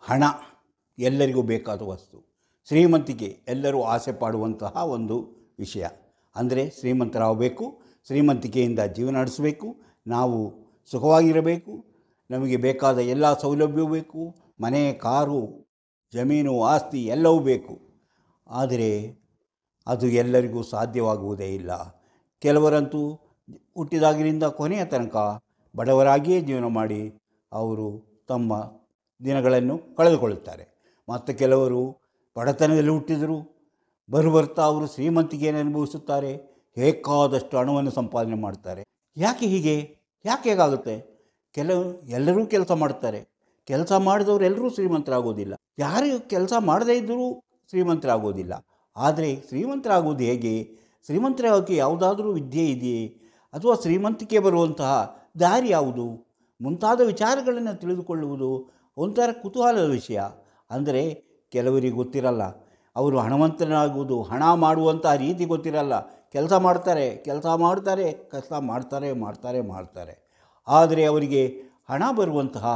ಹಣ ಎಲ್ಲರಿಗೂ ಬೇಕಾದ ವಸ್ತು. ಶ್ರೀಮಂತಿಕೆ ಎಲ್ಲರೂ ಆಸೆ ಪಡುವಂತಹ ಒಂದು ವಿಷಯ. ಅಂದರೆ ಶ್ರೀಮಂತರಾಗಬೇಕು, ಶ್ರೀಮಂತಿಕೆಯಿಂದ ಜೀವನ ನಡೆಸಬೇಕು, ನಾವು ಸುಖವಾಗಿರಬೇಕು, ನಮಗೆ ಬೇಕಾದ ಎಲ್ಲ ಸೌಲಭ್ಯವೂ ಬೇಕು, ಮನೆ, ಕಾರು, ಜಮೀನು, ಆಸ್ತಿ ಎಲ್ಲವೂ ಬೇಕು. ಆದರೆ ಅದು ಎಲ್ಲರಿಗೂ ಸಾಧ್ಯವಾಗುವುದೇ ಇಲ್ಲ. ಕೆಲವರಂತೂ ಹುಟ್ಟಿದಾಗಿನಿಂದ ಕೊನೆಯ ತನಕ ಬಡವರಾಗಿಯೇ ಜೀವನ ಮಾಡಿ ಅವರು ತಮ್ಮ ದಿನಗಳನ್ನು ಕಳೆದುಕೊಳ್ಳುತ್ತಾರೆ. ಮತ್ತು ಕೆಲವರು ಬಡತನದಲ್ಲಿ ಹುಟ್ಟಿದರೂ ಬರ್ತಾ ಅವರು ಶ್ರೀಮಂತಿಕೆಯನ್ನು ಅನುಭವಿಸುತ್ತಾರೆ, ಬೇಕಾದಷ್ಟು ಹಣವನ್ನು ಸಂಪಾದನೆ ಮಾಡ್ತಾರೆ. ಯಾಕೆ ಹೀಗೆ? ಯಾಕೆ ಹೇಗಾಗುತ್ತೆ? ಎಲ್ಲರೂ ಕೆಲಸ ಮಾಡ್ತಾರೆ. ಕೆಲಸ ಮಾಡಿದವರು ಎಲ್ಲರೂ ಶ್ರೀಮಂತರಾಗೋದಿಲ್ಲ. ಯಾರು ಕೆಲಸ ಮಾಡದೇ ಇದ್ದರೂ ಶ್ರೀಮಂತರಾಗೋದಿಲ್ಲ. ಆದರೆ ಶ್ರೀಮಂತರಾಗೋದು ಹೇಗೆ? ಶ್ರೀಮಂತರಾಗೋಕ್ಕೆ ಯಾವುದಾದ್ರೂ ವಿದ್ಯೆ ಇದೆಯೇ? ಅಥವಾ ಶ್ರೀಮಂತಿಕೆ ಬರುವಂತಹ ದಾರಿ ಯಾವುದು? ಮುಂತಾದ ವಿಚಾರಗಳನ್ನು ತಿಳಿದುಕೊಳ್ಳುವುದು ಒಂಥರ ಕುತೂಹಲದ ವಿಷಯ. ಅಂದರೆ ಕೆಲವರಿಗೆ ಗೊತ್ತಿರಲ್ಲ, ಅವರು ಹಣವಂತನಾಗುವುದು, ಹಣ ಮಾಡುವಂತಹ ರೀತಿ ಗೊತ್ತಿರಲ್ಲ. ಕೆಲಸ ಮಾಡ್ತಾರೆ. ಆದರೆ ಅವರಿಗೆ ಹಣ ಬರುವಂತಹ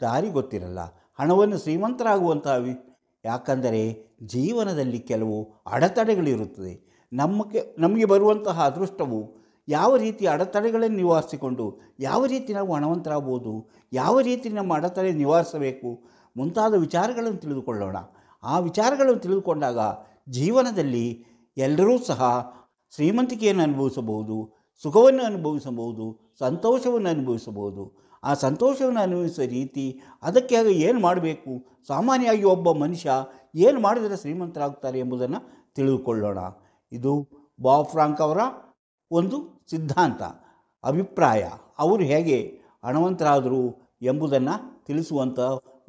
ದಾರಿ ಗೊತ್ತಿರಲ್ಲ, ಹಣವನ್ನು ಶ್ರೀಮಂತರಾಗುವಂತಹ ಯಾಕಂದರೆ ಜೀವನದಲ್ಲಿ ಕೆಲವು ಅಡೆತಡೆಗಳಿರುತ್ತದೆ. ನಮಗೆ ಬರುವಂತಹ ಅದೃಷ್ಟವು ಯಾವ ರೀತಿ ಅಡೆತಡೆಗಳನ್ನು ನಿವಾರಿಸಿಕೊಂಡು ಯಾವ ರೀತಿ ನಾವು ಹಣವಂತರಾಗ್ಬೋದು, ಯಾವ ರೀತಿ ನಮ್ಮ ಅಡೆತಡೆ ನಿವಾರಿಸಬೇಕು ಮುಂತಾದ ವಿಚಾರಗಳನ್ನು ತಿಳಿದುಕೊಳ್ಳೋಣ. ಆ ವಿಚಾರಗಳನ್ನು ತಿಳಿದುಕೊಂಡಾಗ ಜೀವನದಲ್ಲಿ ಎಲ್ಲರೂ ಸಹ ಶ್ರೀಮಂತಿಕೆಯನ್ನು ಅನುಭವಿಸಬಹುದು, ಸುಖವನ್ನು ಅನುಭವಿಸಬಹುದು, ಸಂತೋಷವನ್ನು ಅನುಭವಿಸಬಹುದು. ಆ ಸಂತೋಷವನ್ನು ಅನುಭವಿಸುವ ರೀತಿ, ಅದಕ್ಕೆ ಏನು ಮಾಡಬೇಕು, ಸಾಮಾನ್ಯವಾಗಿ ಒಬ್ಬ ಮನುಷ್ಯ ಏನು ಮಾಡಿದರೆ ಶ್ರೀಮಂತರಾಗ್ತಾರೆ ಎಂಬುದನ್ನು ತಿಳಿದುಕೊಳ್ಳೋಣ. ಇದು ಬಾಬ್ ಫ್ರಾಂಕ್ ಅವರ ಒಂದು ಸಿದ್ಧಾಂತ, ಅಭಿಪ್ರಾಯ. ಅವರು ಹೇಗೆ ಹಣವಂತರಾದರು ಎಂಬುದನ್ನು ತಿಳಿಸುವಂಥ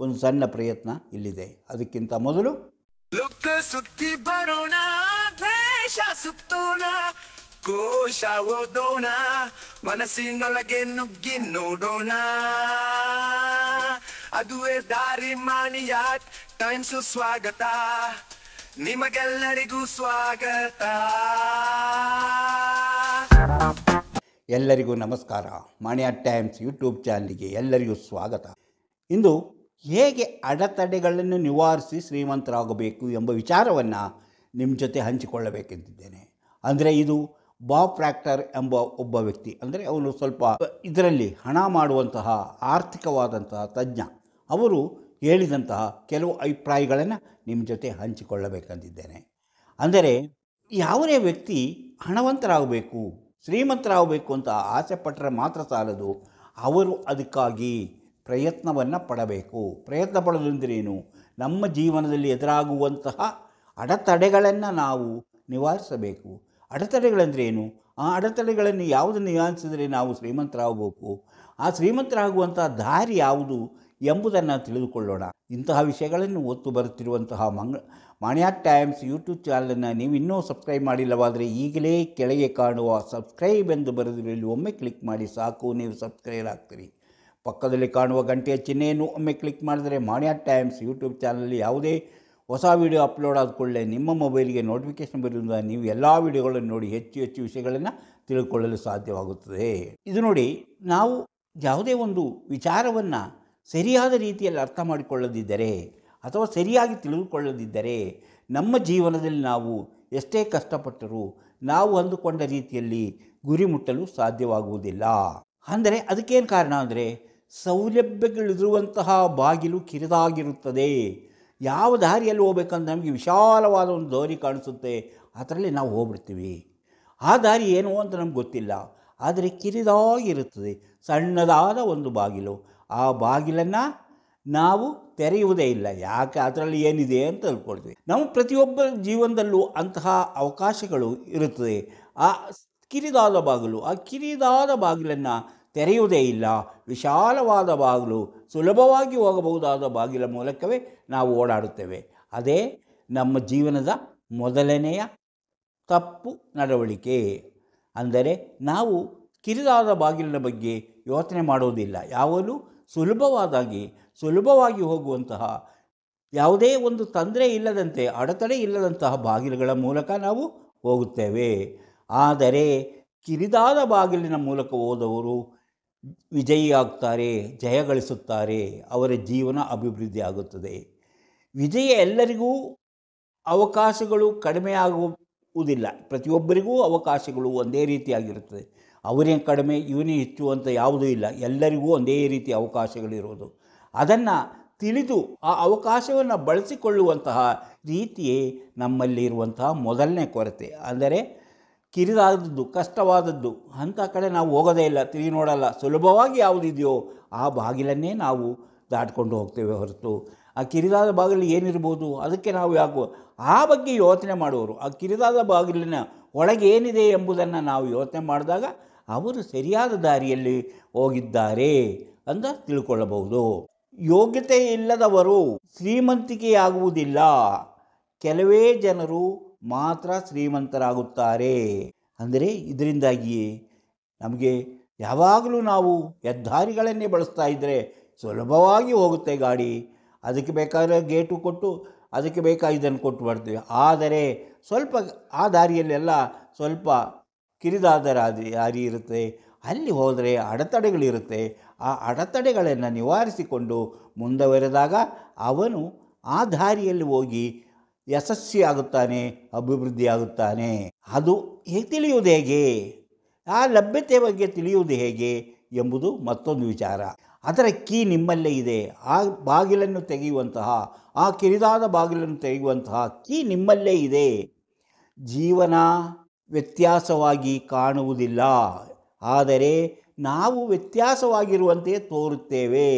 ಒಂದು ಸಣ್ಣ ಪ್ರಯತ್ನ ಇಲ್ಲಿದೆ. ಅದಕ್ಕಿಂತ ಮೊದಲು ಸುತ್ತಿ ಬರೋಣ, ದ್ವೇಷ ಸುತ್ತೋಣ, ಕೋಶ ಓದೋಣ, ಮನಸ್ಸಿನೊಳಗೆ ನುಗ್ಗಿ ನೋಡೋಣ. ಅದುವೇ ದಾರಿ ಮಾಣಿಯ ಟೈಮ್ಸು. ಸ್ವಾಗತ ನಿಮಗೆಲ್ಲರಿಗೂ ಸ್ವಾಗತ. ಎಲ್ಲರಿಗೂ ನಮಸ್ಕಾರ. ಮಾಣಿಯ ಟೈಮ್ಸ್ ಯೂಟ್ಯೂಬ್ ಚಾನಲ್ಗೆ ಎಲ್ಲರಿಗೂ ಸ್ವಾಗತ. ಇಂದು ಹೇಗೆ ಅಡೆತಡೆಗಳನ್ನು ನಿವಾರಿಸಿ ಶ್ರೀಮಂತರಾಗಬೇಕು ಎಂಬ ವಿಚಾರವನ್ನು ನಿಮ್ಮ ಜೊತೆ ಹಂಚಿಕೊಳ್ಳಬೇಕೆಂದಿದ್ದೇನೆ. ಅಂದರೆ ಇದು ಬಾಬ್ ಫ್ರಾಕ್ಟರ್ ಎಂಬ ಒಬ್ಬ ವ್ಯಕ್ತಿ, ಅಂದರೆ ಅವನು ಸ್ವಲ್ಪ ಇದರಲ್ಲಿ ಹಣ ಮಾಡುವಂತಹ ಆರ್ಥಿಕವಾದಂತಹ ತಜ್ಞ, ಅವರು ಹೇಳಿದಂತಹ ಕೆಲವು ಅಭಿಪ್ರಾಯಗಳನ್ನು ನಿಮ್ಮ ಜೊತೆ ಹಂಚಿಕೊಳ್ಳಬೇಕೆಂದಿದ್ದೇನೆ. ಅಂದರೆ ಯಾವುದೇ ವ್ಯಕ್ತಿ ಹಣವಂತರಾಗಬೇಕು, ಶ್ರೀಮಂತರಾಗಬೇಕು ಅಂತ ಆಸೆ ಪಟ್ಟರೆ ಮಾತ್ರ ಸಾಲದು, ಅವರು ಅದಕ್ಕಾಗಿ ಪ್ರಯತ್ನವನ್ನು ಪಡಬೇಕು. ಪ್ರಯತ್ನ ಪಡೋದಂದ್ರೇನು? ನಮ್ಮ ಜೀವನದಲ್ಲಿ ಎದುರಾಗುವಂತಹ ಅಡೆತಡೆಗಳನ್ನು ನಾವು ನಿವಾರಿಸಬೇಕು. ಅಡೆತಡೆಗಳಂದ್ರೇನು? ಆ ಅಡೆತಡೆಗಳನ್ನು ಯಾವುದು ನಿವಾರಿಸಿದರೆ ನಾವು ಶ್ರೀಮಂತರಾಗಬೇಕು, ಆ ಶ್ರೀಮಂತರಾಗುವಂಥ ದಾರಿ ಯಾವುದು ಎಂಬುದನ್ನು ತಿಳಿದುಕೊಳ್ಳೋಣ. ಇಂತಹ ವಿಷಯಗಳನ್ನು ಒತ್ತು ಬರುತ್ತಿರುವಂತಹ ಮಾಣಿಯ ಟೈಮ್ಸ್ ಯೂಟ್ಯೂಬ್ ಚಾನಲನ್ನು ನೀವು ಇನ್ನೂ ಸಬ್ಸ್ಕ್ರೈಬ್ ಮಾಡಿಲ್ಲವಾದರೆ ಈಗಲೇ ಕೆಳಗೆ ಕಾಣುವ ಸಬ್ಸ್ಕ್ರೈಬ್ ಎಂದು ಬರೆದಿರಲಿ ಒಮ್ಮೆ ಕ್ಲಿಕ್ ಮಾಡಿ ಸಾಕು, ನೀವು ಸಬ್ಸ್ಕ್ರೈಬ್ ಆಗ್ತೀರಿ. ಪಕ್ಕದಲ್ಲಿ ಕಾಣುವ ಗಂಟೆಯ ಚಿಹ್ನೆಯನ್ನು ಒಮ್ಮೆ ಕ್ಲಿಕ್ ಮಾಡಿದರೆ ಮಾಣಿಯ ಟೈಮ್ಸ್ ಯೂಟ್ಯೂಬ್ ಚಾನಲಲ್ಲಿ ಯಾವುದೇ ಹೊಸ ವಿಡಿಯೋ ಅಪ್ಲೋಡ್ ಆದ ಕೂಡಲೇ ನಿಮ್ಮ ಮೊಬೈಲಿಗೆ ನೋಟಿಫಿಕೇಷನ್ ಬರುವುದರಿಂದ ನೀವು ಎಲ್ಲ ವಿಡಿಯೋಗಳನ್ನು ನೋಡಿ ಹೆಚ್ಚು ವಿಷಯಗಳನ್ನು ತಿಳ್ಕೊಳ್ಳಲು ಸಾಧ್ಯವಾಗುತ್ತದೆ. ಇದು ನೋಡಿ, ನಾವು ಯಾವುದೇ ಒಂದು ವಿಚಾರವನ್ನು ಸರಿಯಾದ ರೀತಿಯಲ್ಲಿ ಅರ್ಥ ಮಾಡಿಕೊಳ್ಳದಿದ್ದರೆ ಅಥವಾ ಸರಿಯಾಗಿ ತಿಳಿದುಕೊಳ್ಳದಿದ್ದರೆ ನಮ್ಮ ಜೀವನದಲ್ಲಿ ನಾವು ಎಷ್ಟೇ ಕಷ್ಟಪಟ್ಟರೂ ನಾವು ಅಂದುಕೊಂಡ ರೀತಿಯಲ್ಲಿ ಗುರಿ ಮುಟ್ಟಲು ಸಾಧ್ಯವಾಗುವುದಿಲ್ಲ. ಅಂದರೆ ಅದಕ್ಕೇನು ಕಾರಣ ಅಂದರೆ ಸೌಲಭ್ಯಗಳಿರುವಂತಹ ಬಾಗಿಲು ಕಿರಿದಾಗಿರುತ್ತದೆ. ಯಾವ ದಾರಿಯಲ್ಲಿ ಹೋಗ್ಬೇಕಂದ್ರೆ ನಮಗೆ ವಿಶಾಲವಾದ ಒಂದು ದಾರಿ ಕಾಣಿಸುತ್ತೆ, ಅದರಲ್ಲಿ ನಾವು ಹೋಗ್ಬಿಡ್ತೀವಿ. ಆ ದಾರಿ ಏನು ಅಂತ ನಮ್ಗೆ ಗೊತ್ತಿಲ್ಲ, ಆದರೆ ಕಿರಿದಾಗಿರುತ್ತದೆ, ಸಣ್ಣದಾದ ಒಂದು ಬಾಗಿಲು. ಆ ಬಾಗಿಲನ್ನು ನಾವು ತೆರೆಯುವುದೇ ಇಲ್ಲ. ಯಾಕೆ? ಅದರಲ್ಲಿ ಏನಿದೆ ಅಂತ ತಿಳ್ಕೊಳ್ತೀವಿ. ನಮ್ಮ ಪ್ರತಿಯೊಬ್ಬರ ಜೀವನದಲ್ಲೂ ಅಂತಹ ಅವಕಾಶಗಳು ಇರುತ್ತದೆ. ಆ ಕಿರಿದಾದ ಬಾಗಿಲನ್ನು ತೆರೆಯುವುದೇ ಇಲ್ಲ. ವಿಶಾಲವಾದ ಬಾಗಿಲು, ಸುಲಭವಾಗಿ ಹೋಗಬಹುದಾದ ಬಾಗಿಲ ಮೂಲಕವೇ ನಾವು ಓಡಾಡುತ್ತೇವೆ. ಅದೇ ನಮ್ಮ ಜೀವನದ ಮೊದಲನೆಯ ತಪ್ಪು ನಡವಳಿಕೆ. ಅಂದರೆ ನಾವು ಕಿರಿದಾದ ಬಾಗಿಲಿನ ಬಗ್ಗೆ ಯೋಚನೆ ಮಾಡೋದಿಲ್ಲ. ಯಾವಾಗಲೂ ಸುಲಭವಾಗಿ ಹೋಗುವಂತಹ, ಯಾವುದೇ ಒಂದು ತೊಂದರೆ ಇಲ್ಲದಂತೆ, ಅಡೆತಡೆ ಇಲ್ಲದಂತಹ ಬಾಗಿಲುಗಳ ಮೂಲಕ ನಾವು ಹೋಗುತ್ತೇವೆ. ಆದರೆ ಕಿರಿದಾದ ಬಾಗಿಲಿನ ಮೂಲಕ ಹೋದವರು ವಿಜಯಿಯಾಗ್ತಾರೆ, ಜಯ ಗಳಿಸುತ್ತಾರೆ, ಅವರ ಜೀವನ ಅಭಿವೃದ್ಧಿ ಆಗುತ್ತದೆ. ವಿಜಯ ಎಲ್ಲರಿಗೂ ಅವಕಾಶಗಳು ಕಡಿಮೆ ಆಗುವುದಿಲ್ಲ. ಪ್ರತಿಯೊಬ್ಬರಿಗೂ ಅವಕಾಶಗಳು ಒಂದೇ ರೀತಿಯಾಗಿರುತ್ತದೆ. ಅವರೇ ಕಡಿಮೆ ಇವನೇ ಹೆಚ್ಚು ಅಂತ ಯಾವುದೂ ಇಲ್ಲ. ಎಲ್ಲರಿಗೂ ಒಂದೇ ರೀತಿಯ ಅವಕಾಶಗಳಿರುವುದು. ಅದನ್ನು ತಿಳಿದು ಆ ಅವಕಾಶವನ್ನು ಬಳಸಿಕೊಳ್ಳುವಂತಹ ರೀತಿಯೇ ನಮ್ಮಲ್ಲಿರುವಂತಹ ಮೊದಲನೇ ಕೊರತೆ. ಅಂದರೆ ಕಿರಿದಾದದ್ದು, ಕಷ್ಟವಾದದ್ದು ಅಂಥ ಕಡೆ ನಾವು ಹೋಗೋದೇ ಇಲ್ಲ, ತಿರುಗಿ ನೋಡಲ್ಲ. ಸುಲಭವಾಗಿ ಯಾವುದಿದೆಯೋ ಆ ಬಾಗಿಲನ್ನೇ ನಾವು ದಾಟ್ಕೊಂಡು ಹೋಗ್ತೇವೆ ಹೊರತು ಆ ಕಿರಿದಾದ ಬಾಗಿಲು ಏನಿರ್ಬೋದು ಅದಕ್ಕೆ ನಾವು ಯಾಕೋ ಆ ಬಗ್ಗೆ ಯೋಚನೆ ಮಾಡುವವರು. ಆ ಕಿರಿದಾದ ಬಾಗಿಲಿನ ಒಳಗೆ ಏನಿದೆ ಎಂಬುದನ್ನು ನಾವು ಯೋಚನೆ ಮಾಡಿದಾಗ ಅವರು ಸರಿಯಾದ ದಾರಿಯಲ್ಲಿ ಹೋಗಿದ್ದಾರೆ ಅಂತ ತಿಳ್ಕೊಳ್ಳಬಹುದು. ಯೋಗ್ಯತೆ ಇಲ್ಲದವರು ಶ್ರೀಮಂತಿಕೆಯಾಗುವುದಿಲ್ಲ. ಕೆಲವೇ ಜನರು ಮಾತ್ರ ಶ್ರೀಮಂತರಾಗುತ್ತಾರೆ. ಅಂದರೆ ಇದರಿಂದಾಗಿಯೇ ನಮಗೆ ಯಾವಾಗಲೂ ನಾವು ಹೆದ್ದಾರಿಗಳನ್ನೇ ಬಳಸ್ತಾ ಇದ್ದರೆ ಸುಲಭವಾಗಿ ಹೋಗುತ್ತೆ ಗಾಡಿ. ಅದಕ್ಕೆ ಬೇಕಾದರೆ ಗೇಟು ಕೊಟ್ಟು ಅದಕ್ಕೆ ಬೇಕಾಗಿದ್ದನ್ನು ಕೊಟ್ಟು ಬರ್ತೀವಿ. ಆದರೆ ಸ್ವಲ್ಪ ಆ ದಾರಿಯಲ್ಲೆಲ್ಲ ಸ್ವಲ್ಪ ಕಿರಿದಾದ ದಾರಿ ಇರುತ್ತೆ. ಅಲ್ಲಿ ಹೋದರೆ ಅಡೆತಡೆಗಳಿರುತ್ತೆ. ಆ ಅಡೆತಡೆಗಳನ್ನು ನಿವಾರಿಸಿಕೊಂಡು ಮುಂದುವರೆದಾಗ ಅವನು ಆ ದಾರಿಯಲ್ಲಿ ಹೋಗಿ ಯಶಸ್ವಿಯಾಗುತ್ತಾನೆ, ಅಭಿವೃದ್ಧಿಯಾಗುತ್ತಾನೆ. ಅದು ತಿಳಿಯುವುದು ಹೇಗೆ, ಆ ಲಭ್ಯತೆ ಬಗ್ಗೆ ತಿಳಿಯುವುದು ಹೇಗೆ ಎಂಬುದು ಮತ್ತೊಂದು ವಿಚಾರ. ಅದರ ಕೀ ನಿಮ್ಮಲ್ಲೇ ಇದೆ. ಆ ಬಾಗಿಲನ್ನು ತೆಗೆಯುವಂತಹ, ಆ ಕಿರಿದಾದ ಬಾಗಿಲನ್ನು ತೆಗೆಯುವಂತಹ ಕೀ ನಿಮ್ಮಲ್ಲೇ ಇದೆ. ಜೀವನ ವ್ಯತ್ಯಾಸವಾಗಿ ಕಾಣುವುದಿಲ್ಲ, ಆದರೆ ನಾವು ವ್ಯತ್ಯಾಸವಾಗಿರುವಂತೆ ತೋರುತ್ತೇವೆ.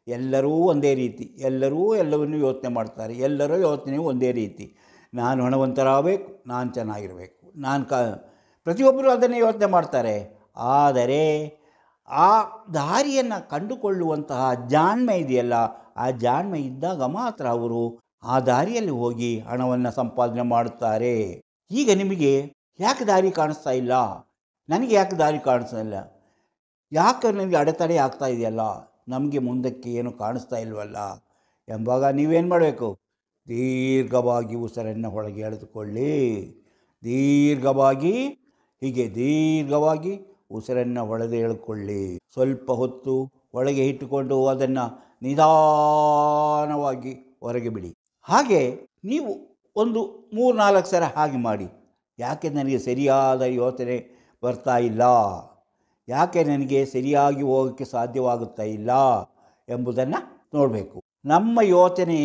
ಎಲ್ಲರೂ ಒಂದೇ ರೀತಿ, ಎಲ್ಲರೂ ಎಲ್ಲವನ್ನೂ ಯೋಚನೆ ಮಾಡ್ತಾರೆ. ಎಲ್ಲರ ಯೋಚನೆ ಒಂದೇ ರೀತಿ. ನಾನು ಹಣವಂತರಾಗಬೇಕು, ನಾನು ಚೆನ್ನಾಗಿರಬೇಕು, ಪ್ರತಿಯೊಬ್ಬರು ಅದನ್ನೇ ಯೋಚನೆ ಮಾಡ್ತಾರೆ. ಆದರೆ ಆ ದಾರಿಯನ್ನು ಕಂಡುಕೊಳ್ಳುವಂತಹ ಜಾಣ್ಮೆ ಇದೆಯಲ್ಲ, ಆ ಜಾಣ್ಮೆ ಇದ್ದಾಗ ಮಾತ್ರ ಅವರು ಆ ದಾರಿಯಲ್ಲಿ ಹೋಗಿ ಹಣವನ್ನು ಸಂಪಾದನೆ ಮಾಡುತ್ತಾರೆ. ಈಗ ನಿಮಗೆ ಯಾಕೆ ದಾರಿ ಕಾಣಿಸ್ತಾ ಇಲ್ಲ, ನನಗೆ ಯಾಕೆ ದಾರಿ ಕಾಣಿಸ್ತಾ ಇಲ್ಲ, ಯಾಕೆ ನನಗೆ ಅಡೆತಡೆ ಆಗ್ತಾ ಇದೆಯಲ್ಲ, ನಮಗೆ ಮುಂದಕ್ಕೆ ಏನು ಕಾಣಿಸ್ತಾ ಇಲ್ವಲ್ಲ ಎಂಬಾಗ ನೀವೇನು ಮಾಡಬೇಕು? ದೀರ್ಘವಾಗಿ ಉಸಿರನ್ನು ಒಳಗೆ ಎಳೆದುಕೊಳ್ಳಿ. ದೀರ್ಘವಾಗಿ ಉಸಿರನ್ನು ಒಳಗೆ ಎಳೆದುಕೊಳ್ಳಿ. ಸ್ವಲ್ಪ ಹೊತ್ತು ಒಳಗೆ ಇಟ್ಟುಕೊಂಡು ಅದನ್ನು ನಿಧಾನವಾಗಿ ಹೊರಗೆ ಬಿಡಿ. ಹಾಗೆ ನೀವು ಒಂದು 3-4 ಸಲ ಹಾಗೆ ಮಾಡಿ. ಯಾಕೆ ನನಗೆ ಸರಿಯಾದ ಯೋಚನೆ ಬರ್ತಾ ಇಲ್ಲ, ಯಾಕೆ ನನಗೆ ಸರಿಯಾಗಿ ಹೋಗೋಕ್ಕೆ ಸಾಧ್ಯವಾಗುತ್ತಾ ಇಲ್ಲ ಎಂಬುದನ್ನು ನೋಡಬೇಕು. ನಮ್ಮ ಯೋಚನೆ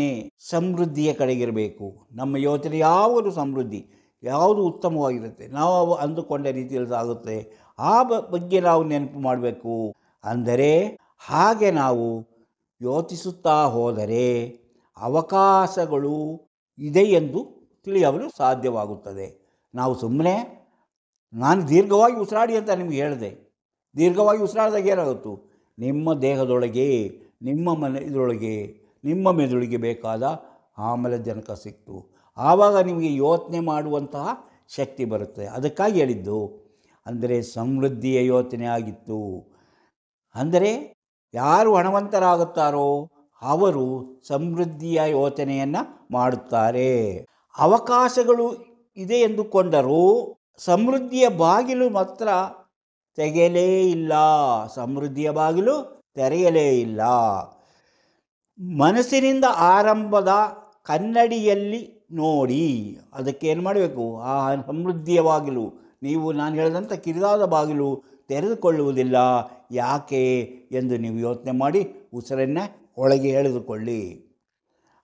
ಸಮೃದ್ಧಿಯ ಕಡೆಗಿರಬೇಕು. ನಮ್ಮ ಯೋಚನೆ ಯಾವುದು ಸಮೃದ್ಧಿ, ಯಾವುದು ಉತ್ತಮವಾಗಿರುತ್ತೆ, ನಾವು ಅಂದುಕೊಂಡ ರೀತಿಯಲ್ಲಿ ಸಾಗುತ್ತೆ, ಆ ಬಗ್ಗೆ ನಾವು ನೆನಪು ಮಾಡಬೇಕು. ಅಂದರೆ ಹಾಗೆ ನಾವು ಯೋಚಿಸುತ್ತಾ ಹೋದರೆ ಅವಕಾಶಗಳು ಇದೆ ಎಂದು ತಿಳಿಯಲು ಸಾಧ್ಯವಾಗುತ್ತದೆ. ನಾವು ಸುಮ್ಮನೆ ನಾನು ದೀರ್ಘವಾಗಿ ಉಸಿರಾಡಿ ಅಂತ ನಿಮಗೆ ಹೇಳಿದೆ. ದೀರ್ಘವಾಗಿ ಉಸಿರಾಡಿದಾಗ ಏನಾಗುತ್ತು? ನಿಮ್ಮ ದೇಹದೊಳಗೆ, ನಿಮ್ಮ ಇದರೊಳಗೆ, ನಿಮ್ಮ ಮೆದುಳಿಗೆ ಬೇಕಾದ ಆಮ್ಲಜನಕ ಸಿಕ್ತು. ಆವಾಗ ನಿಮಗೆ ಯೋಚನೆ ಮಾಡುವಂತಹ ಶಕ್ತಿ ಬರುತ್ತೆ. ಅದಕ್ಕಾಗಿ ಹೇಳಿದ್ದು. ಅಂದರೆ ಸಮೃದ್ಧಿಯ ಯೋಚನೆ ಆಗಿತ್ತು. ಅಂದರೆ ಯಾರು ಹಣವಂತರಾಗುತ್ತಾರೋ ಅವರು ಸಮೃದ್ಧಿಯ ಯೋಚನೆಯನ್ನು ಮಾಡುತ್ತಾರೆ. ಅವಕಾಶಗಳು ಇದೆ ಎಂದುಕೊಂಡರೂ ಸಮೃದ್ಧಿಯ ಬಾಗಿಲು ಮಾತ್ರ ತೆಗೆಯಲೇ ಇಲ್ಲ, ಸಮೃದ್ಧಿಯ ಬಾಗಿಲು ತೆರೆಯಲೇ ಇಲ್ಲ. ಮನಸ್ಸಿನಿಂದ ಆರಂಭದ ಕನ್ನಡಿಯಲ್ಲಿ ನೋಡಿ. ಅದಕ್ಕೇನು ಮಾಡಬೇಕು? ಆ ಸಮೃದ್ಧಿಯ ಬಾಗಿಲು, ನಾನು ಹೇಳಿದಂಥ ಕಿರಿದಾದ ಬಾಗಿಲು ತೆರೆದುಕೊಳ್ಳುವುದಿಲ್ಲ. ಯಾಕೆ ಎಂದು ನೀವು ಯೋಚನೆ ಮಾಡಿ ಉಸಿರನ್ನು ಒಳಗೆ ಎಳೆದುಕೊಳ್ಳಿ.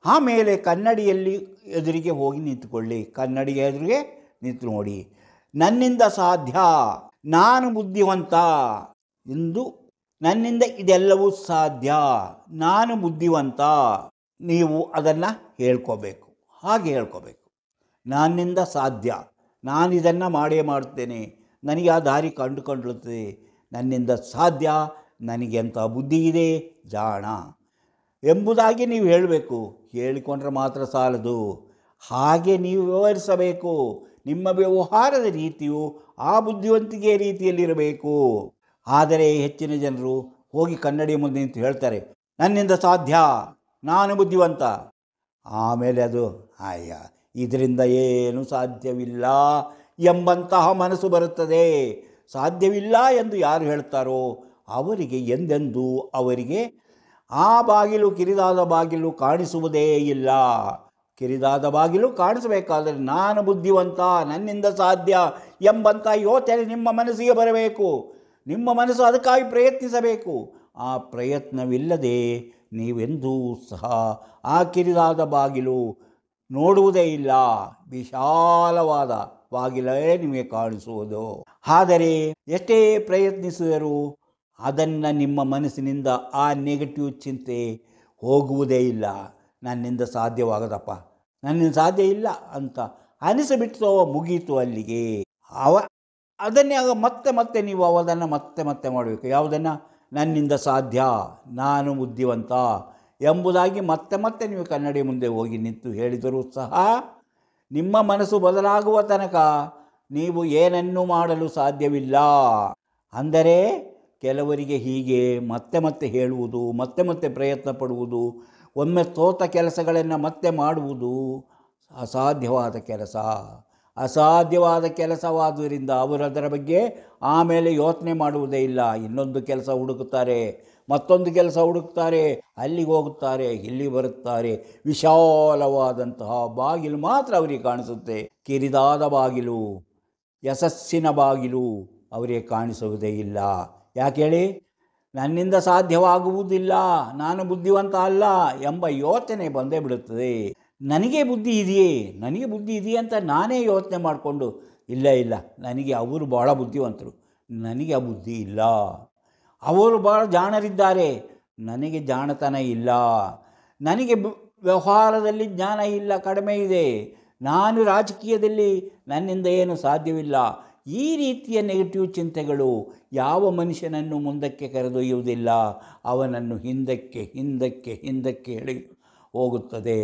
ಆಮೇಲೆ ಕನ್ನಡಿಯಲ್ಲಿ ಎದುರಿಗೆ ಹೋಗಿ ನಿಂತುಕೊಳ್ಳಿ. ಕನ್ನಡಿಗೆ ಎದುರಿಗೆ ನಿಂತು ನೋಡಿ. ನನ್ನಿಂದ ಸಾಧ್ಯ, ನಾನು ಬುದ್ಧಿವಂತ ಎಂದು, ನನ್ನಿಂದ ಇದೆಲ್ಲವೂ ಸಾಧ್ಯ, ನಾನು ಬುದ್ಧಿವಂತ, ನೀವು ಅದನ್ನು ಹೇಳ್ಕೋಬೇಕು. ಹಾಗೆ ಹೇಳ್ಕೋಬೇಕು. ನನ್ನಿಂದ ಸಾಧ್ಯ, ನಾನು ಇದನ್ನು ಮಾಡೇ ಮಾಡುತ್ತೇನೆ, ನನಗೆ ಆ ದಾರಿ ಕಂಡುಕೊಳ್ಳುತ್ತದೆ, ನನ್ನಿಂದ ಸಾಧ್ಯ, ನನಗೆ ಅಂಥ ಬುದ್ಧಿ ಇದೆ, ಜಾಣ ಎಂಬುದಾಗಿ ನೀವು ಹೇಳಬೇಕು. ಹೇಳಿಕೊಂಡ್ರೆ ಮಾತ್ರ ಸಾಲದು, ಹಾಗೆ ನೀವು ವ್ಯವಹರಿಸಬೇಕು. ನಿಮ್ಮ ವ್ಯವಹಾರದ ರೀತಿಯು ಆ ಬುದ್ಧಿವಂತಿಕೆಯ ರೀತಿಯಲ್ಲಿರಬೇಕು. ಆದರೆ ಹೆಚ್ಚಿನ ಜನರು ಹೋಗಿ ಕನ್ನಡಿಯ ಮುಂದೆ ನಿಂತು ಹೇಳ್ತಾರೆ, ನನ್ನಿಂದ ಸಾಧ್ಯ, ನಾನು ಬುದ್ಧಿವಂತ. ಆಮೇಲೆ ಅದು ಇದರಿಂದ ಏನು ಸಾಧ್ಯವಿಲ್ಲ ಎಂಬಂತಹ ಮನಸ್ಸು ಬರುತ್ತದೆ. ಸಾಧ್ಯವಿಲ್ಲ ಎಂದು ಯಾರು ಹೇಳ್ತಾರೋ ಅವರಿಗೆ ಎಂದೆಂದೂ ಅವರಿಗೆ ಆ ಬಾಗಿಲು ಕಿರಿದಾದ ಬಾಗಿಲು ಕಾಣಿಸುವುದೇ ಇಲ್ಲ. ಕಿರಿದಾದ ಬಾಗಿಲು ಕಾಣಿಸಬೇಕಾದರೆ ನಾನು ಬುದ್ಧಿವಂತ, ನನ್ನಿಂದ ಸಾಧ್ಯ ಎಂಬಂಥ ಯೋಚನೆ ನಿಮ್ಮ ಮನಸ್ಸಿಗೆ ಬರಬೇಕು. ನಿಮ್ಮ ಮನಸ್ಸು ಅದಕ್ಕಾಗಿ ಪ್ರಯತ್ನಿಸಬೇಕು. ಆ ಪ್ರಯತ್ನವಿಲ್ಲದೆ ನೀವೆಂದೂ ಸಹ ಆ ಕಿರಿದಾದ ಬಾಗಿಲು ನೋಡುವುದೇ ಇಲ್ಲ. ವಿಶಾಲವಾದ ಬಾಗಿಲೇ ನಿಮಗೆ ಕಾಣಿಸುವುದು. ಆದರೆ ಎಷ್ಟೇ ಪ್ರಯತ್ನಿಸಿದರೂ ಅದನ್ನು ನಿಮ್ಮ ಮನಸ್ಸಿನಿಂದ ಆ ನೆಗೆಟಿವ್ ಚಿಂತೆ ಹೋಗುವುದೇ ಇಲ್ಲ. ನನ್ನಿಂದ ಸಾಧ್ಯವಾಗದಪ್ಪ, ನನ್ನಿಂದ ಸಾಧ್ಯ ಇಲ್ಲ ಅಂತ ಅನಿಸಿಬಿಟ್ಟು ಮುಗೀತು ಅಲ್ಲಿಗೆ. ಅದನ್ನೇ ಮತ್ತೆ ಮತ್ತೆ ನೀವು ಅದನ್ನು ಮತ್ತೆ ಮತ್ತೆ ಮಾಡಬೇಕು. ಯಾವುದನ್ನು? ನನ್ನಿಂದ ಸಾಧ್ಯ, ನಾನು ಬುದ್ಧಿವಂತ ಎಂಬುದಾಗಿ ಮತ್ತೆ ಮತ್ತೆ ನೀವು ಕನ್ನಡಿ ಮುಂದೆ ಹೋಗಿ ನಿಂತು ಹೇಳಿದರೂ ಸಹ ನಿಮ್ಮ ಮನಸ್ಸು ಬದಲಾಗುವ ತನಕ ನೀವು ಏನನ್ನೂ ಮಾಡಲು ಸಾಧ್ಯವಿಲ್ಲ. ಅಂದರೆ ಕೆಲವರಿಗೆ ಹೀಗೆ ಮತ್ತೆ ಮತ್ತೆ ಹೇಳುವುದು, ಮತ್ತೆ ಮತ್ತೆ ಪ್ರಯತ್ನ ಪಡುವುದು, ಒಮ್ಮೆ ಸೋತ ಕೆಲಸಗಳನ್ನು ಮತ್ತೆ ಮಾಡುವುದು ಅಸಾಧ್ಯವಾದ ಕೆಲಸ. ಅಸಾಧ್ಯವಾದ ಕೆಲಸವಾದುದರಿಂದ ಅವರು ಅದರ ಬಗ್ಗೆ ಆಮೇಲೆ ಯೋಚನೆ ಮಾಡುವುದೇ ಇಲ್ಲ. ಇನ್ನೊಂದು ಕೆಲಸ ಹುಡುಕುತ್ತಾರೆ, ಮತ್ತೊಂದು ಕೆಲಸ ಹುಡುಕ್ತಾರೆ, ಅಲ್ಲಿಗೆ ಹೋಗುತ್ತಾರೆ, ಇಲ್ಲಿ ಬರುತ್ತಾರೆ. ವಿಶಾಲವಾದಂತಹ ಬಾಗಿಲು ಮಾತ್ರ ಅವರಿಗೆ ಕಾಣಿಸುತ್ತೆ. ಕಿರಿದಾದ ಬಾಗಿಲು, ಯಶಸ್ಸಿನ ಬಾಗಿಲು ಅವರಿಗೆ ಕಾಣಿಸುವುದೇ ಇಲ್ಲ. ಯಾಕೆ ಹೇಳಿ? ನನ್ನಿಂದ ಸಾಧ್ಯವಾಗುವುದಿಲ್ಲ, ನಾನು ಬುದ್ಧಿವಂತ ಅಲ್ಲ ಎಂಬ ಯೋಚನೆ ಬಂದೇ ಬಿಡುತ್ತದೆ. ನನಗೆ ಬುದ್ಧಿ ಇದೆಯೇ ಅಂತ ನಾನೇ ಯೋಚನೆ ಮಾಡಿಕೊಂಡು ಇಲ್ಲ ನನಗೆ ಅವರು ಭಾಳ ಬುದ್ಧಿವಂತರು, ನನಗೆ ಆ ಬುದ್ಧಿ ಇಲ್ಲ. ಅವರು ಭಾಳ ಜಾಣರಿದ್ದಾರೆ, ನನಗೆ ಜಾಣತನ ಇಲ್ಲ. ನನಗೆ ವ್ಯವಹಾರದಲ್ಲಿ ಜ್ಞಾನ ಇಲ್ಲ, ಕಡಿಮೆ ಇದೆ. ನಾನು ರಾಜಕೀಯದಲ್ಲಿ ನನ್ನಿಂದ ಏನು ಸಾಧ್ಯವಿಲ್ಲ. ಈ ರೀತಿಯ ನೆಗೆಟಿವ್ ಚಿಂತೆಗಳು ಯಾವ ಮನುಷ್ಯನನ್ನು ಮುಂದಕ್ಕೆ ಕರೆದೊಯ್ಯುವುದಿಲ್ಲ, ಅವನನ್ನು ಹಿಂದಕ್ಕೆ ಎಳಿ ಹೋಗುತ್ತದೆ.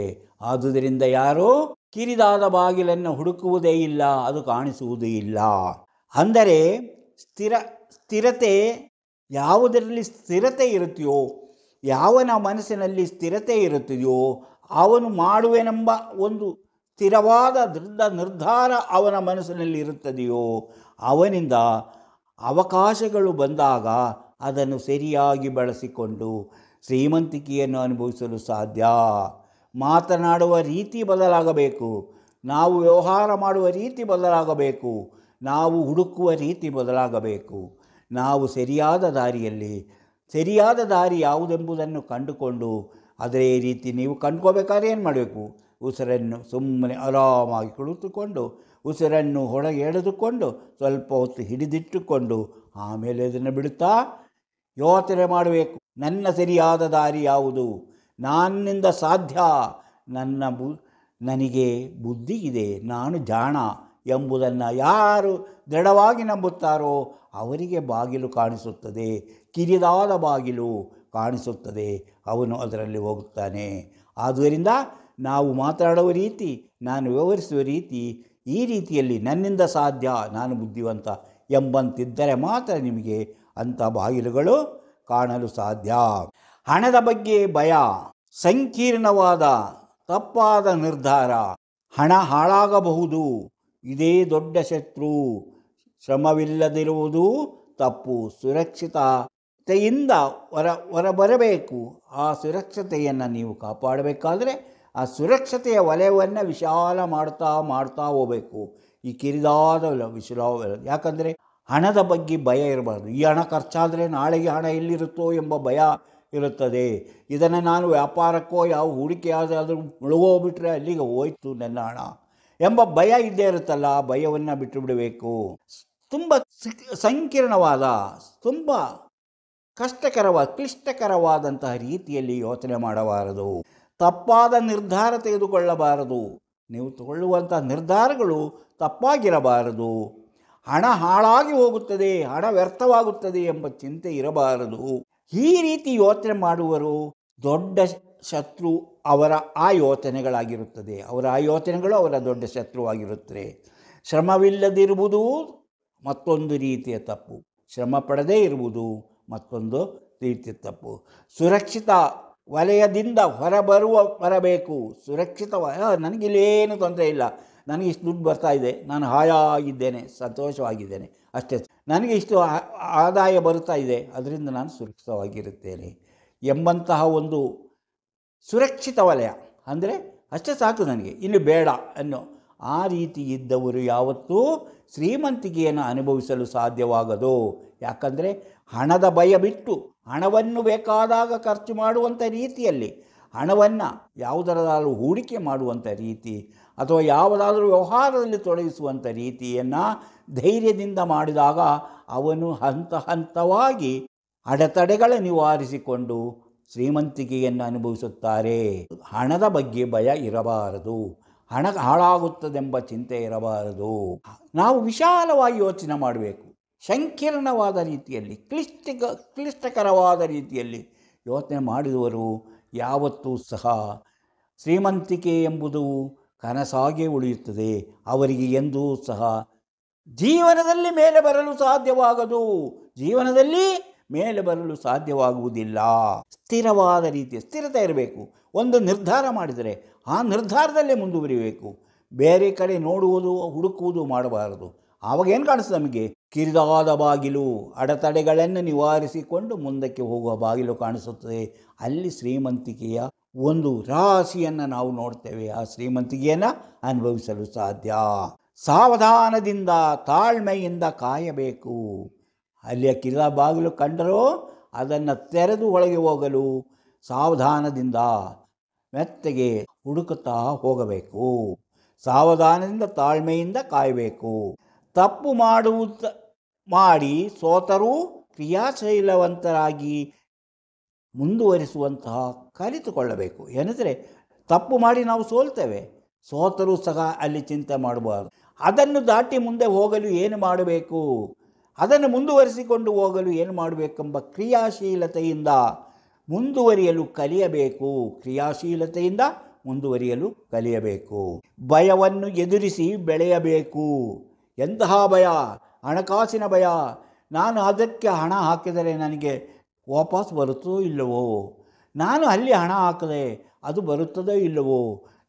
ಆದುದರಿಂದ ಯಾರೂ ಕಿರಿದಾದ ಬಾಗಿಲನ್ನು ಹುಡುಕುವುದೇ ಇಲ್ಲ, ಅದು ಕಾಣಿಸುವುದೇ ಇಲ್ಲ. ಅಂದರೆ ಸ್ಥಿರತೆ, ಯಾವುದರಲ್ಲಿ ಸ್ಥಿರತೆ ಇರುತ್ತೆಯೋ, ಯಾವನ ಮನಸ್ಸಿನಲ್ಲಿ ಸ್ಥಿರತೆ ಇರುತ್ತದೆಯೋ ಅವನು ಮಾಡುವೆನೆಂಬ ಒಂದು ಸ್ಥಿರವಾದ ದೃಢ ನಿರ್ಧಾರ ಅವನ ಮನಸ್ಸಿನಲ್ಲಿ ಇರುತ್ತದೆಯೋ ಅವನಿಂದ ಅವಕಾಶಗಳು ಬಂದಾಗ ಅದನ್ನು ಸರಿಯಾಗಿ ಬಳಸಿಕೊಂಡು ಶ್ರೀಮಂತಿಕೆಯನ್ನು ಅನುಭವಿಸಲು ಸಾಧ್ಯ. ಮಾತನಾಡುವ ರೀತಿ ಬದಲಾಗಬೇಕು, ನಾವು ವ್ಯವಹಾರ ಮಾಡುವ ರೀತಿ ಬದಲಾಗಬೇಕು, ನಾವು ಹುಡುಕುವ ರೀತಿ ಬದಲಾಗಬೇಕು. ನಾವು ಸರಿಯಾದ ದಾರಿ ಯಾವುದೆಂಬುದನ್ನು ಕಂಡುಕೊಂಡು ಅದೇ ರೀತಿ ನೀವು ಕಂಡ್ಕೋಬೇಕಾದ್ರೆ ಏನು ಮಾಡಬೇಕು? ಉಸಿರನ್ನು ಸುಮ್ಮನೆ ಆರಾಮಾಗಿ ಕುಳಿತುಕೊಂಡು ಉಸಿರನ್ನು ಹೊರಗೆ ಎಳೆದುಕೊಂಡು ಸ್ವಲ್ಪ ಹೊತ್ತು ಹಿಡಿದಿಟ್ಟುಕೊಂಡು ಆಮೇಲೆ ಅದನ್ನು ಬಿಡುತ್ತಾ ಯೋಚನೆ ಮಾಡಬೇಕು. ನನ್ನ ಸರಿಯಾದ ದಾರಿ ಯಾವುದು? ನನ್ನಿಂದ ಸಾಧ್ಯ, ನನಗೆ ಬುದ್ಧಿ ಇದೆ, ನಾನು ಜಾಣ ಎಂಬುದನ್ನು ಯಾರು ದೃಢವಾಗಿ ನಂಬುತ್ತಾರೋ ಅವರಿಗೆ ಬಾಗಿಲು ಕಾಣಿಸುತ್ತದೆ, ಕಿರಿದಾದ ಬಾಗಿಲು ಕಾಣಿಸುತ್ತದೆ, ಅವನು ಅದರಲ್ಲಿ ಹೋಗುತ್ತಾನೆ. ಆದ್ದರಿಂದ ನಾವು ಮಾತಾಡುವ ರೀತಿ, ನಾನು ವ್ಯವಹರಿಸುವ ರೀತಿ, ಈ ರೀತಿಯಲ್ಲಿ ನನ್ನಿಂದ ಸಾಧ್ಯ, ನಾನು ಬುದ್ಧಿವಂತ ಎಂಬಂತಿದ್ದರೆ ಮಾತ್ರ ನಿಮಗೆ ಅಂಥ ಬಾಗಿಲುಗಳು ಕಾಣಲು ಸಾಧ್ಯ. ಹಣದ ಬಗ್ಗೆ ಭಯ, ಸಂಕೀರ್ಣವಾದ ತಪ್ಪಾದ ನಿರ್ಧಾರ, ಹಣ ಹಾಳಾಗಬಹುದು, ಇದೇ ದೊಡ್ಡ ಶತ್ರು. ಶ್ರಮವಿಲ್ಲದಿರುವುದು ತಪ್ಪು. ಸುರಕ್ಷತೆಯಿಂದ ಹೊರಬರಬೇಕು. ಆ ಸುರಕ್ಷತೆಯನ್ನು ನೀವು ಕಾಪಾಡಬೇಕಾದ್ರೆ ಆ ಸುರಕ್ಷತೆಯ ವಲಯವನ್ನು ವಿಶಾಲ ಮಾಡ್ತಾ ಹೋಗಬೇಕು. ಈ ಕಿರಿದಾದ ಯಾಕಂದರೆ ಹಣದ ಬಗ್ಗೆ ಭಯ ಇರಬಾರ್ದು. ಈ ಹಣ ಖರ್ಚಾದರೆ ನಾಳೆಗೆ ಹಣ ಎಲ್ಲಿರುತ್ತೋ ಎಂಬ ಭಯ ಇರುತ್ತದೆ. ಇದನ್ನು ನಾನು ವ್ಯಾಪಾರಕ್ಕೋ ಯಾವ ಹೂಡಿಕೆ ಯಾವುದಾದ್ರೂ ಮುಳುಗೋಗ್ಬಿಟ್ರೆ ಅಲ್ಲಿಗೆ ಹೋಯ್ತು ನನ್ನ ಹಣ ಎಂಬ ಭಯ ಇದ್ದೇ ಇರುತ್ತಲ್ಲ, ಭಯವನ್ನು ಬಿಟ್ಟು ಬಿಡಬೇಕು. ತುಂಬ ಸಂಕೀರ್ಣವಾದ, ತುಂಬ ಕ್ಲಿಷ್ಟಕರವಾದಂತಹ ರೀತಿಯಲ್ಲಿ ಯೋಚನೆ ಮಾಡಬಾರದು. ತಪ್ಪಾದ ನಿರ್ಧಾರ ತೆಗೆದುಕೊಳ್ಳಬಾರದು. ನೀವು ತಗೊಳ್ಳುವಂಥ ನಿರ್ಧಾರಗಳು ತಪ್ಪಾಗಿರಬಾರದು. ಹಣ ಹಾಳಾಗಿ ಹೋಗುತ್ತದೆ, ಹಣ ವ್ಯರ್ಥವಾಗುತ್ತದೆ ಎಂಬ ಚಿಂತೆ ಇರಬಾರದು. ಈ ರೀತಿ ಯೋಚನೆ ಮಾಡುವರು ದೊಡ್ಡ ಶತ್ರು ಅವರ ಆ ಯೋಚನೆಗಳಾಗಿರುತ್ತದೆ. ಅವರ ಆ ಯೋಚನೆಗಳು ಅವರ ದೊಡ್ಡ ಶತ್ರುವಾಗಿರುತ್ತದೆ. ಶ್ರಮವಿಲ್ಲದಿರುವುದು ಮತ್ತೊಂದು ರೀತಿಯ ತಪ್ಪು, ಶ್ರಮ ಪಡದೇ ಇರುವುದು ಮತ್ತೊಂದು ರೀತಿಯ ತಪ್ಪು. ಸುರಕ್ಷಿತ ವಲಯದಿಂದ ಬರಬೇಕು. ನನಗಿಲ್ಲೇನು ತೊಂದರೆ ಇಲ್ಲ, ನನಗೆ ಇಷ್ಟು ದುಡ್ಡು ಬರ್ತಾ ಇದೆ, ನಾನು ಹಾಯಾಗಿದ್ದೇನೆ, ಸಂತೋಷವಾಗಿದ್ದೇನೆ, ಅಷ್ಟೇ, ನನಗೆ ಇಷ್ಟು ಆದಾಯ ಬರುತ್ತಾ ಇದೆ, ಅದರಿಂದ ನಾನು ಸುರಕ್ಷಿತವಾಗಿರುತ್ತೇನೆ ಎಂಬಂತಹ ಒಂದು ಸುರಕ್ಷಿತ ವಲಯ ಅಂದರೆ ಅಷ್ಟೇ ಸಾಕು, ನನಗೆ ಇಲ್ಲಿ ಬೇಡ ಅನ್ನೋ ಆ ರೀತಿ ಇದ್ದವರು ಯಾವತ್ತೂ ಶ್ರೀಮಂತಿಕೆಯನ್ನು ಅನುಭವಿಸಲು ಸಾಧ್ಯವಾಗದು. ಯಾಕಂದರೆ ಹಣದ ಭಯ ಬಿಟ್ಟು ಹಣವನ್ನು ಬೇಕಾದಾಗ ಖರ್ಚು ಮಾಡುವಂಥ ರೀತಿಯಲ್ಲಿ, ಹಣವನ್ನು ಯಾವುದರಾದರೂ ಹೂಡಿಕೆ ಮಾಡುವಂಥ ರೀತಿ ಅಥವಾ ಯಾವುದಾದ್ರೂ ವ್ಯವಹಾರದಲ್ಲಿ ತೊಡಗಿಸುವಂಥ ರೀತಿಯನ್ನು ಧೈರ್ಯದಿಂದ ಮಾಡಿದಾಗ ಅವನು ಹಂತ ಹಂತವಾಗಿ ಅಡೆತಡೆಗಳ ನಿವಾರಿಸಿಕೊಂಡು ಶ್ರೀಮಂತಿಕೆಯನ್ನು ಅನುಭವಿಸುತ್ತಾರೆ. ಹಣದ ಬಗ್ಗೆ ಭಯ ಇರಬಾರದು, ಹಣ ಹಾಳಾಗುತ್ತದೆಂಬ ಚಿಂತೆ ಇರಬಾರದು. ನಾವು ವಿಶಾಲವಾಗಿ ಯೋಚನೆ ಮಾಡಬೇಕು. ಸಂಕೀರ್ಣವಾದ ರೀತಿಯಲ್ಲಿ, ಕ್ಲಿಷ್ಟಕರವಾದ ರೀತಿಯಲ್ಲಿ ಯೋಚನೆ ಮಾಡಿದವರು ಯಾವತ್ತೂ ಸಹ ಶ್ರೀಮಂತಿಕೆ ಎಂಬುದು ಕನಸಾಗೇ ಉಳಿಯುತ್ತದೆ. ಅವರಿಗೆ ಎಂದೂ ಸಹ ಜೀವನದಲ್ಲಿ ಮೇಲೆ ಬರಲು ಸಾಧ್ಯವಾಗದು, ಜೀವನದಲ್ಲಿ ಮೇಲೆ ಬರಲು ಸಾಧ್ಯವಾಗುವುದಿಲ್ಲ. ಸ್ಥಿರವಾದ ರೀತಿಯ ಸ್ಥಿರತೆ ಇರಬೇಕು. ಒಂದು ನಿರ್ಧಾರ ಮಾಡಿದರೆ ಆ ನಿರ್ಧಾರದಲ್ಲೇ ಮುಂದುವರಿಬೇಕು. ಬೇರೆ ಕಡೆ ನೋಡುವುದು, ಹುಡುಕುವುದು ಮಾಡಬಾರದು. ಆವಾಗ ಏನು ಕಾಣಿಸ್ತದೆ ನಮಗೆ? ಕಿರಿದಾದ ಬಾಗಿಲು, ಅಡೆತಡೆಗಳನ್ನು ನಿವಾರಿಸಿಕೊಂಡು ಮುಂದಕ್ಕೆ ಹೋಗುವ ಬಾಗಿಲು ಕಾಣಿಸುತ್ತದೆ. ಅಲ್ಲಿ ಶ್ರೀಮಂತಿಕೆಯ ಒಂದು ರಾಶಿಯನ್ನು ನಾವು ನೋಡ್ತೇವೆ. ಆ ಶ್ರೀಮಂತಿಕೆಯನ್ನು ಅನುಭವಿಸಲು ಸಾಧ್ಯ. ಸಾವಧಾನದಿಂದ ತಾಳ್ಮೆಯಿಂದ ಕಾಯಬೇಕು. ಅಲ್ಲಿಯ ಕಿರಿದ ಬಾಗಿಲು ಕಂಡರೂ ಅದನ್ನು ತೆರೆದು ಒಳಗೆ ಹೋಗಲು ಸಾವಧಾನದಿಂದ ಮೆತ್ತಗೆ ಹುಡುಕುತ್ತಾ ಹೋಗಬೇಕು. ಸಾವಧಾನದಿಂದ ತಾಳ್ಮೆಯಿಂದ ಕಾಯಬೇಕು. ತಪ್ಪು ಮಾಡಿ ಸೋತರೂ ಕ್ರಿಯಾಶೀಲವಂತರಾಗಿ ಮುಂದುವರಿಸುವಂತಹ ಕಲಿತುಕೊಳ್ಳಬೇಕು. ಏನೆಂದರೆ ತಪ್ಪು ಮಾಡಿ ನಾವು ಸೋಲ್ತೇವೆ, ಸೋತರೂ ಸಹ ಅಲ್ಲಿ ಚಿಂತೆ ಮಾಡಬಾರ್ದು. ಅದನ್ನು ದಾಟಿ ಮುಂದೆ ಹೋಗಲು ಏನು ಮಾಡಬೇಕು, ಅದನ್ನು ಮುಂದುವರಿಸಿಕೊಂಡು ಹೋಗಲು ಏನು ಮಾಡಬೇಕೆಂಬ ಕ್ರಿಯಾಶೀಲತೆಯಿಂದ ಮುಂದುವರಿಯಲು ಕಲಿಯಬೇಕು. ಕ್ರಿಯಾಶೀಲತೆಯಿಂದ ಮುಂದುವರಿಯಲು ಕಲಿಯಬೇಕು. ಭಯವನ್ನು ಎದುರಿಸಿ ಬೆಳೆಯಬೇಕು. ಎಂತಹ ಭಯ? ಹಣಕಾಸಿನ ಭಯ. ನಾನು ಅದಕ್ಕೆ ಹಣ ಹಾಕಿದರೆ ನನಗೆ ವಾಪಸ್ ಬರುತ್ತೋ ಇಲ್ಲವೋ, ನಾನು ಅಲ್ಲಿ ಹಣ ಹಾಕಿದೆ ಅದು ಬರುತ್ತದೋ ಇಲ್ಲವೋ,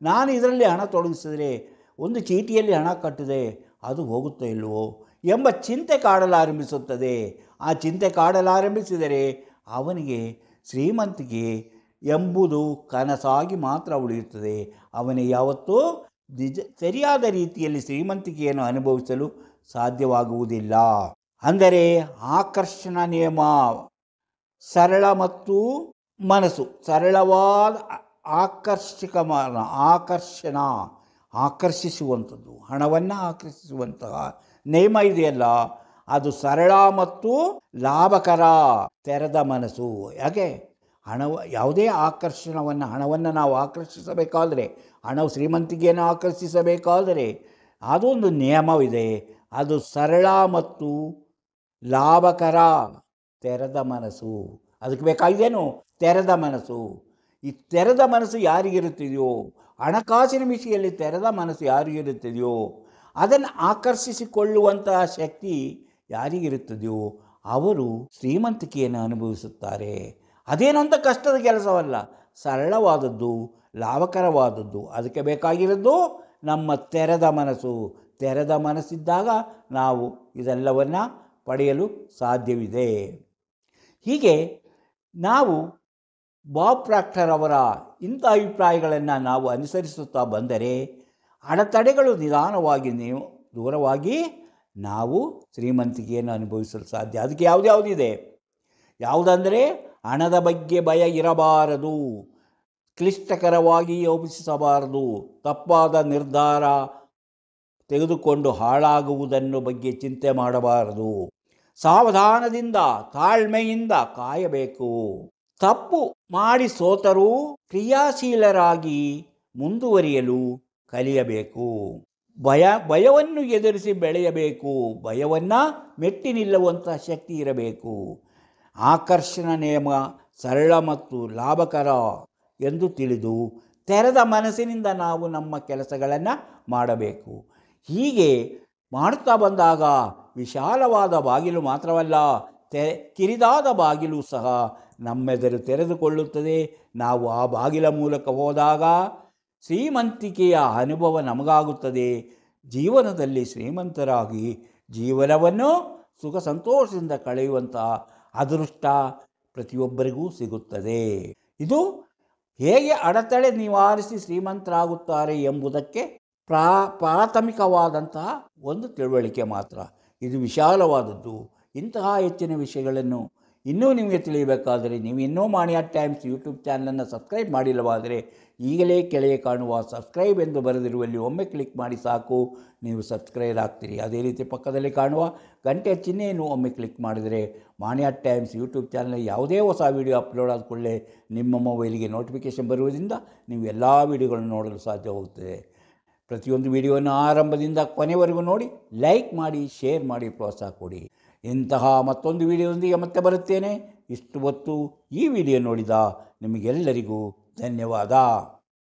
ನಾನು ಇದರಲ್ಲಿ ಹಣ ತೊಡಗಿಸಿದರೆ ಒಂದು ಚೀಟಿಯಲ್ಲಿ ಹಣ ಕಟ್ಟಿದೆ ಅದು ಹೋಗುತ್ತೋ ಇಲ್ಲವೋ ಎಂಬ ಚಿಂತೆ ಕಾಡಲಾರಂಭಿಸುತ್ತದೆ. ಆ ಚಿಂತೆ ಕಾಡಲಾರಂಭಿಸಿದರೆ ಅವನಿಗೆ ಶ್ರೀಮಂತಿಕೆ ಎಂಬುದು ಕನಸಾಗಿ ಮಾತ್ರ ಉಳಿಯುತ್ತದೆ. ಅವನಿಗೆ ಯಾವತ್ತೂ ಸರಿಯಾದ ರೀತಿಯಲ್ಲಿ ಶ್ರೀಮಂತಿಕೆಯನ್ನು ಅನುಭವಿಸಲು ಸಾಧ್ಯವಾಗುವುದಿಲ್ಲ. ಅಂದರೆ ಆಕರ್ಷಣ ನಿಯಮ, ಸರಳ ಮತ್ತು ಮನಸ್ಸು ಸರಳವಾದ ಆಕರ್ಷಿಸುವಂಥದ್ದು, ಹಣವನ್ನು ಆಕರ್ಷಿಸುವಂತಹ ನಿಯಮ ಇದೆಯಲ್ಲ, ಅದು ಸರಳ ಮತ್ತು ಲಾಭಕರ. ತೆರೆದ ಮನಸ್ಸು. ಯಾಕೆ? ಯಾವುದೇ ಹಣವನ್ನು ನಾವು ಆಕರ್ಷಿಸಬೇಕಾದರೆ, ಹಣವು ಶ್ರೀಮಂತಿಕೆಯನ್ನು ಆಕರ್ಷಿಸಬೇಕಾದರೆ ಅದೊಂದು ನಿಯಮವಿದೆ. ಅದು ಸರಳ ಮತ್ತು ಲಾಭಕರ. ತೆರೆದ ಮನಸ್ಸು. ಅದಕ್ಕೆ ಬೇಕಾಗಿದೇನು? ತೆರೆದ ಮನಸ್ಸು. ಈ ತೆರೆದ ಮನಸ್ಸು ಯಾರಿಗಿರುತ್ತಿದೆಯೋ, ಹಣಕಾಸಿನ ವಿಷಯದಲ್ಲಿ ತೆರೆದ ಮನಸ್ಸು ಯಾರಿಗಿರುತ್ತದೆಯೋ, ಅದನ್ನು ಆಕರ್ಷಿಸಿಕೊಳ್ಳುವಂತಹ ಶಕ್ತಿ ಯಾರಿಗಿರುತ್ತದೆಯೋ ಅವರು ಶ್ರೀಮಂತಿಕೆಯನ್ನು ಅನುಭವಿಸುತ್ತಾರೆ. ಅದೇನಂತ ಕಷ್ಟದ ಕೆಲಸವಲ್ಲ, ಸರಳವಾದದ್ದು, ಲಾಭಕರವಾದದ್ದು. ಅದಕ್ಕೆ ಬೇಕಾಗಿರೋದು ನಮ್ಮ ತೆರೆದ ಮನಸ್ಸು. ತೆರೆದ ಮನಸ್ಸಿದ್ದಾಗ ನಾವು ಇದೆಲ್ಲವನ್ನು ಪಡೆಯಲು ಸಾಧ್ಯವಿದೆ. ಹೀಗೆ ನಾವು ಬಾಬ್ ಪ್ರಾಕ್ಟರ್ ಅವರ ಇಂಥ ಅಭಿಪ್ರಾಯಗಳನ್ನು ನಾವು ಅನುಸರಿಸುತ್ತಾ ಬಂದರೆ ಅಡೆತಡೆಗಳು ನಿಧಾನವಾಗಿ ದೂರವಾಗಿ ನಾವು ಶ್ರೀಮಂತಿಕೆಯನ್ನು ಅನುಭವಿಸಲು ಸಾಧ್ಯ. ಅದಕ್ಕೆ ಯಾವುದಿದೆ? ಯಾವುದಂದರೆ ಹಣದ ಬಗ್ಗೆ ಭಯ ಇರಬಾರದು, ಕ್ಲಿಷ್ಟಕರವಾಗಿ ಯೋಚಿಸಬಾರದು, ತಪ್ಪಾದ ನಿರ್ಧಾರ ತೆಗೆದುಕೊಂಡು ಹಾಳಾಗುವುದನ್ನು ಬಗ್ಗೆ ಚಿಂತೆ ಮಾಡಬಾರದು, ಸಾವಧಾನದಿಂದ ತಾಳ್ಮೆಯಿಂದ ಕಾಯಬೇಕು. ತಪ್ಪು ಮಾಡಿ ಸೋತರೂ ಕ್ರಿಯಾಶೀಲರಾಗಿ ಮುಂದುವರಿಯಲು ಕಲಿಯಬೇಕು. ಭಯವನ್ನು ಎದುರಿಸಿ ಬೆಳೆಯಬೇಕು. ಭಯವನ್ನು ಮೆಟ್ಟಿ ನಿಲ್ಲುವಂಥ ಶಕ್ತಿ ಇರಬೇಕು. ಆಕರ್ಷಣ ನಿಯಮ ಸರಳ ಮತ್ತು ಲಾಭಕರ ಎಂದು ತಿಳಿದು ತೆರೆದ ಮನಸ್ಸಿನಿಂದ ನಾವು ನಮ್ಮ ಕೆಲಸಗಳನ್ನು ಮಾಡಬೇಕು. ಹೀಗೆ ಮಾಡುತ್ತಾ ಬಂದಾಗ ವಿಶಾಲವಾದ ಬಾಗಿಲು ಮಾತ್ರವಲ್ಲ, ಕಿರಿದಾದ ಬಾಗಿಲು ಸಹ ನಮ್ಮೆದುರು ತೆರೆದುಕೊಳ್ಳುತ್ತದೆ. ನಾವು ಆ ಬಾಗಿಲ ಮೂಲಕ ಹೋದಾಗ ಶ್ರೀಮಂತಿಕೆಯ ಅನುಭವ ನಮಗಾಗುತ್ತದೆ. ಜೀವನದಲ್ಲಿ ಶ್ರೀಮಂತರಾಗಿ ಜೀವನವನ್ನು ಸುಖ ಸಂತೋಷದಿಂದ ಕಳೆಯುವಂಥ ಅದೃಷ್ಟ ಪ್ರತಿಯೊಬ್ಬರಿಗೂ ಸಿಗುತ್ತದೆ. ಇದು ಹೇಗೆ ಅಡೆತಡೆ ನಿವಾರಿಸಿ ಶ್ರೀಮಂತರಾಗುತ್ತಾರೆ ಎಂಬುದಕ್ಕೆ ಪ್ರಾಥಮಿಕವಾದಂತಹ ಒಂದು ತಿಳುವಳಿಕೆ ಮಾತ್ರ. ಇದು ವಿಶಾಲವಾದದ್ದು. ಇಂತಹ ಹೆಚ್ಚಿನ ವಿಷಯಗಳನ್ನು ಇನ್ನೂ ನಿಮಗೆ ತಿಳಿಯಬೇಕಾದರೆ ನೀವು ಇನ್ನೂ ಮಾಣಿಯಾ ಟೈಮ್ಸ್ ಯೂಟ್ಯೂಬ್ ಚಾನಲನ್ನು ಸಬ್ಸ್ಕ್ರೈಬ್ ಮಾಡಿಲ್ಲವಾದರೆ ಈಗಲೇ ಕೆಳಗೆ ಕಾಣುವ ಸಬ್ಸ್ಕ್ರೈಬ್ ಎಂದು ಬರೆದಿರುವಲ್ಲಿ ಒಮ್ಮೆ ಕ್ಲಿಕ್ ಮಾಡಿ ಸಾಕು, ನೀವು ಸಬ್ಸ್ಕ್ರೈಬ್ ಆಗ್ತೀರಿ. ಅದೇ ರೀತಿ ಪಕ್ಕದಲ್ಲಿ ಕಾಣುವ ಗಂಟೆಯ ಚಿಹ್ನೆಯನ್ನು ಒಮ್ಮೆ ಕ್ಲಿಕ್ ಮಾಡಿದರೆ ಮಾಣಿಯಾ ಟೈಮ್ಸ್ ಯೂಟ್ಯೂಬ್ ಚಾನಲ್ ಯಾವುದೇ ಹೊಸ ವೀಡಿಯೋ ಅಪ್ಲೋಡ್ ಆದ ಕೂಡಲೇ ನಿಮ್ಮ ಮೊಬೈಲಿಗೆ ನೋಟಿಫಿಕೇಷನ್ ಬರುವುದರಿಂದ ನೀವು ಎಲ್ಲ ವೀಡಿಯೋಗಳನ್ನು ನೋಡಲು ಸಾಧ್ಯವಾಗುತ್ತದೆ. ಪ್ರತಿಯೊಂದು ವಿಡಿಯೋವನ್ನು ಆರಂಭದಿಂದ ಕೊನೆವರೆಗೂ ನೋಡಿ, ಲೈಕ್ ಮಾಡಿ, ಶೇರ್ ಮಾಡಿ, ಪ್ರೋತ್ಸಾಹ ಕೊಡಿ. ಇಂತಹ ಮತ್ತೊಂದು ವಿಡಿಯೋದೊಂದಿಗೆ ಮತ್ತೆ ಬರುತ್ತೇನೆ. ಇಷ್ಟು ಹೊತ್ತು ಈ ವಿಡಿಯೋ ನೋಡಿದ ನಿಮಗೆಲ್ಲರಿಗೂ ಧನ್ಯವಾದ.